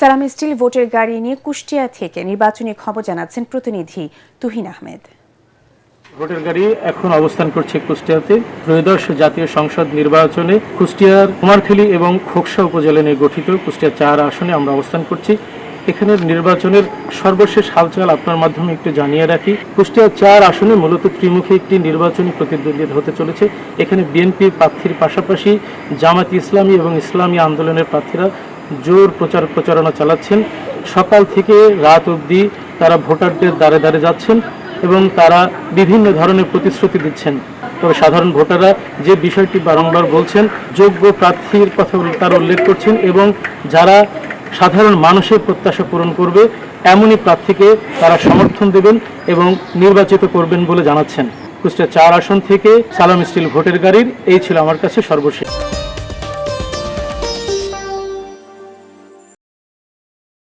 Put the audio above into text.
সালাম স্টিল ভোটের গাড়ি নিয়ে কুষ্টিয়া থেকে নির্বাচনী খবর জানাচ্ছেন প্রতিনিধি তুহিন আহমেদ। ভোটের গাড়ি এখন অবস্থান করছে কুষ্টিয়াতে। ত্রয়োদশ জাতীয় সংসদ নির্বাচনে কুষ্টিয়ার কুমারখালী এবং খোকসা উপজেলা নিয়ে গঠিত কুষ্টিয়া 4 আসনে আমরা অবস্থান করছি। এখানের নির্বাচনের সর্বশেষ হালচাল আপনার মাধ্যমে একটু জানিয়ে রাখি। কুষ্টিয়া 4 আসনে মূলত ত্রিমুখী একটি নির্বাচনী প্রতিদ্বন্দ্বিতা হতে চলেছে। এখানে বিএনপি প্রার্থীর পাশাপাশি জামাত ইসলামী এবং ইসলামী আন্দোলনের প্রার্থীরা জোর প্রচারণা চালাচ্ছেন। সকাল থেকে রাত অবধি তারা ভোটারদের দ্বারে দ্বারে যাচ্ছেন এবং তারা বিভিন্ন ধরনের প্রতিশ্রুতি দিচ্ছেন। তবে সাধারণ ভোটাররা যে বিষয়টি বারংবার বলছেন, যোগ্য প্রার্থীর কথা তারা উল্লেখ করছেন এবং যারা সাধারণ মানুষের প্রত্যাশা পূরণ করবে এমনই প্রার্থীকে তারা সমর্থন দেবেন এবং নির্বাচিত করবেন বলে জানাচ্ছেন। কুষ্টিয়া 4 আসন থেকে সালাম স্টিল ভোটের গাড়ির এই ছিল আমার কাছে সর্বশেষ।